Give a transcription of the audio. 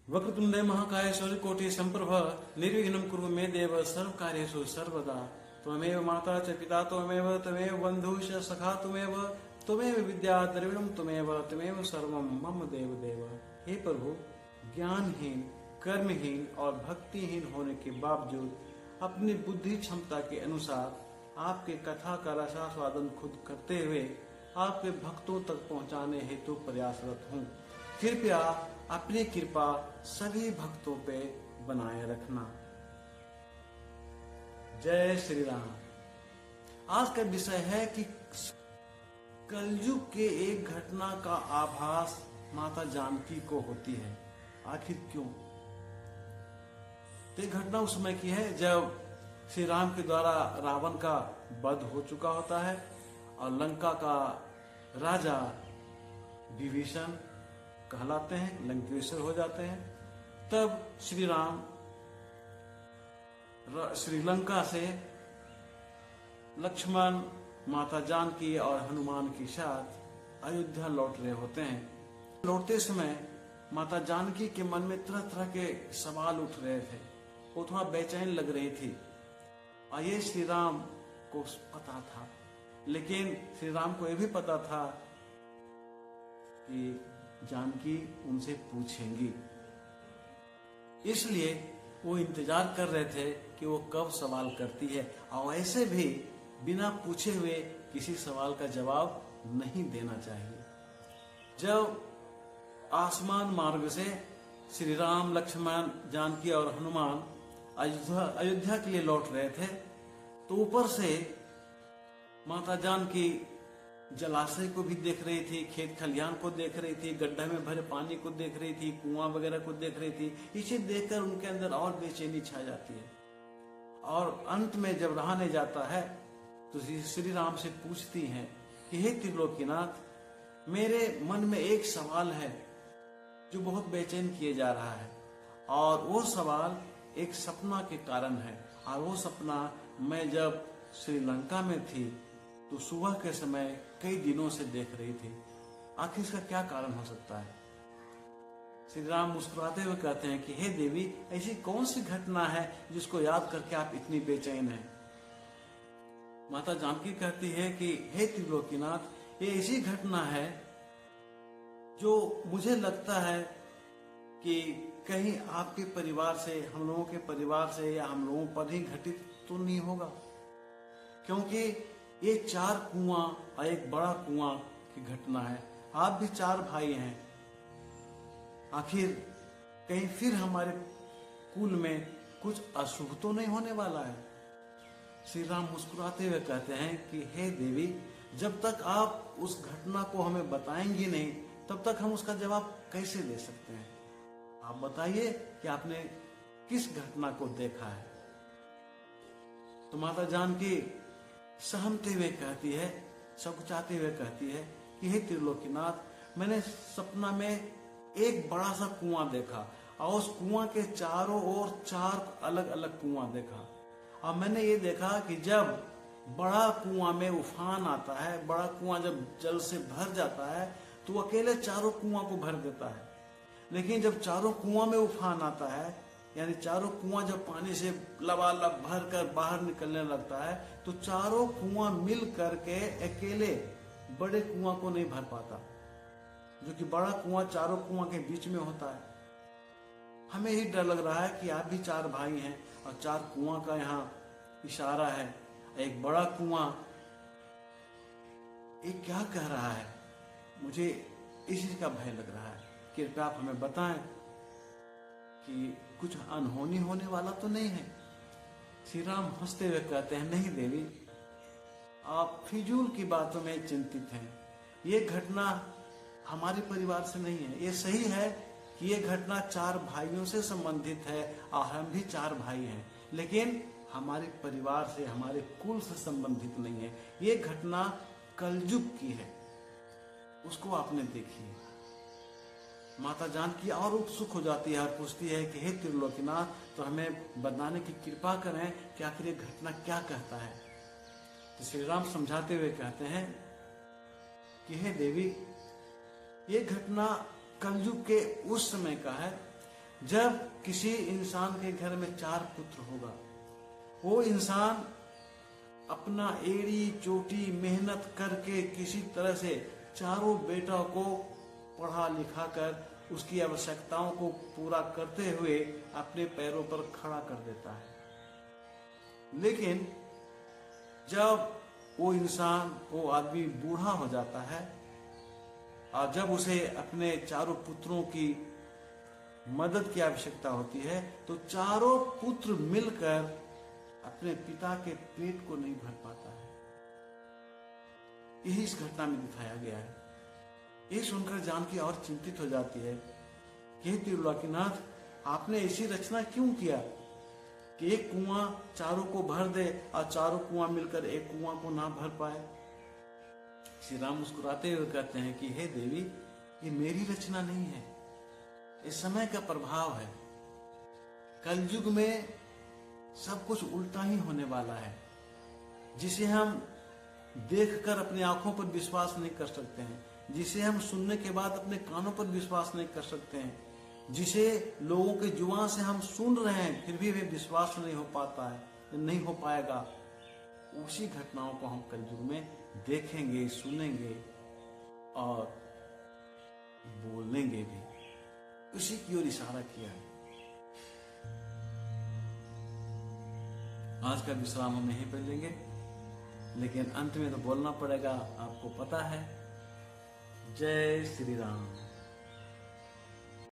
वक्रतुंडे महाकाय सूर्यकोटि संप्रभ निर्विघ्नं कुरु मे देव सर्वकार्येषु सर्वदा। त्वमेव माता च पिता त्वमेव बन्धुः च सखा त्वमेव विद्या द्रविणं त्वमेव सर्वं मम देव देव। हे प्रभु, ज्ञानहीन, कर्महीन और भक्तिहीन होने के बावजूद अपनी बुद्धि क्षमता के अनुसार आपके कथा का रसास्वादन खुद करते हुए आपके भक्तों तक पहुंचाने हेतु प्रयासरत हूँ। कृपया अपनी कृपा सभी भक्तों पे बनाए रखना। जय श्री राम। आज का विषय है कि कलयुग के एक घटना का आभास माता जानकी को होती है। आखिर क्यों? तो घटना उस समय की है जब श्री राम के द्वारा रावण का वध हो चुका होता है और लंका का राजा विभीषण कहलाते हैं, लंकेश्वर हो जाते हैं। तब श्री राम श्रीलंका से लक्ष्मण, माता जानकी और हनुमान के साथ अयोध्या लौट रहे होते हैं। लौटते समय माता जानकी के मन में तरह तरह के सवाल उठ रहे थे। वो थोड़ा बेचैन लग रही थी और ये श्री राम को पता था, लेकिन श्री राम को यह भी पता था कि जानकी उनसे पूछेंगी, इसलिए वो इंतजार कर रहे थे कि वो कब सवाल करती है और ऐसे भी बिना पूछे हुए किसी सवाल का जवाब नहीं देना चाहिए। जब आसमान मार्ग से श्री राम, लक्ष्मण, जानकी और हनुमान अयोध्या के लिए लौट रहे थे तो ऊपर से माता जानकी जलाशय को भी देख रही थी, खेत खलिहान को देख रही थी, गड्ढा में भरे पानी को देख रही थी, कुआं वगैरह को देख रही थी। इसे देखकर उनके अंदर और बेचैनी छा जाती है और अंत में जब रहने जाता है तो श्री राम से पूछती हैं कि हे त्रिलोकीनाथ, मेरे मन में एक सवाल है जो बहुत बेचैन किए जा रहा है और वो सवाल एक सपना के कारण है। और वो सपना मैं जब श्रीलंका में थी तो सुबह के समय कई दिनों से देख रही थी। आखिर इसका क्या कारण हो सकता है? श्री राम मुस्कुराते हुए कहते हैं कि हे देवी, ऐसी कौन सी घटना है जिसको याद करके आप इतनी बेचैन हैं? माता जानकी कहती है कि हे त्रिलोकीनाथ, ये ऐसी घटना है जो मुझे लगता है कि कहीं आपके परिवार से, हम लोगों के परिवार से या हम लोगों पर ही घटित तो नहीं होगा, क्योंकि ये 4 कुआं और एक बड़ा कुआं की घटना है। आप भी 4 भाई हैं। आखिर कहीं फिर हमारे कुल में कुछ अशुभ तो नहीं होने वाला है? श्री राम मुस्कुराते हुए कहते हैं कि हे देवी, जब तक आप उस घटना को हमें बताएंगी नहीं तब तक हम उसका जवाब कैसे दे सकते हैं? आप बताइए कि आपने किस घटना को देखा है। तो माता जानकी सहमते हुए कहती है, सकुचाते हुए कहती है कि हे त्रिलोकीनाथ, मैंने सपना में एक बड़ा सा कुआं देखा और उस कुआं के चारों ओर 4 अलग अलग कुआं देखा। और मैंने ये देखा कि जब बड़ा कुआं में उफान आता है, बड़ा कुआं जब जल से भर जाता है तो वो अकेले चारों कुआं को भर देता है। लेकिन जब चारों कुआं में उफान आता है, यानी चारों कुआं जब पानी से लबालब भर कर बाहर निकलने लगता है तो चारों कुआं मिल करके अकेले बड़े कुआं को नहीं भर पाता, जो कि बड़ा कुआं चारों कुआं के बीच में होता है। हमें ही डर लग रहा है कि आप भी 4 भाई हैं और 4 कुआं का यहाँ इशारा है। एक बड़ा कुआं ये क्या कह रहा है? मुझे इसी का भय लग रहा है। कृपया आप हमें बताएं कि कुछ अनहोनी होने वाला तो नहीं है? श्री राम हंसते हुए कहते हैं, नहीं देवी, आप फिजूल की बातों में चिंतित हैं। ये घटना हमारे परिवार से नहीं है। ये सही है कि ये घटना 4 भाइयों से संबंधित है और हम भी 4 भाई हैं, लेकिन हमारे परिवार से, हमारे कुल से संबंधित नहीं है। ये घटना कलयुग की है, उसको आपने देखी है। माता जानकी और उत्सुक हो जाती है और पूछती है कि हे त्रिलोकीनाथ, तो हमें बताने की कृपा करें कि आखिर ये घटना क्या कहता है। तो श्री राम समझाते हुए कहते हैं कि हे देवी, ये घटना कलयुग के उस समय का है जब किसी इंसान के घर में 4 पुत्र होगा, वो इंसान अपना एड़ी चोटी मेहनत करके किसी तरह से चारों बेटों को पढ़ा लिखा कर उसकी आवश्यकताओं को पूरा करते हुए अपने पैरों पर खड़ा कर देता है। लेकिन जब वो आदमी बूढ़ा हो जाता है और जब उसे अपने चारों पुत्रों की मदद की आवश्यकता होती है, तो चारों पुत्र मिलकर अपने पिता के पेट को नहीं भर पाता है। यही इस घटना में दिखाया गया है। ये सुनकर जानकी और चिंतित हो जाती है कि त्रिलोकीनाथ, आपने ऐसी रचना क्यों किया कि एक कुआं चारों को भर दे और चारों कुआं मिलकर एक कुआं को ना भर पाए। श्री राम मुस्कुराते हुए कहते हैं कि हे देवी, ये मेरी रचना नहीं है, इस समय का प्रभाव है। कलयुग में सब कुछ उल्टा ही होने वाला है। जिसे हम देखकर अपनी आंखों पर विश्वास नहीं कर सकते हैं, जिसे हम सुनने के बाद अपने कानों पर विश्वास नहीं कर सकते हैं, जिसे लोगों के जुबान से हम सुन रहे हैं फिर भी हमें विश्वास नहीं हो पाता है, नहीं हो पाएगा, उसी घटनाओं को हम कलयुग में देखेंगे, सुनेंगे और बोलेंगे भी। उसी की ओर इशारा किया है। आज का विश्राम हम यहीं पर लेंगे, लेकिन अंत में तो बोलना पड़ेगा, आपको पता है। जय श्री राम।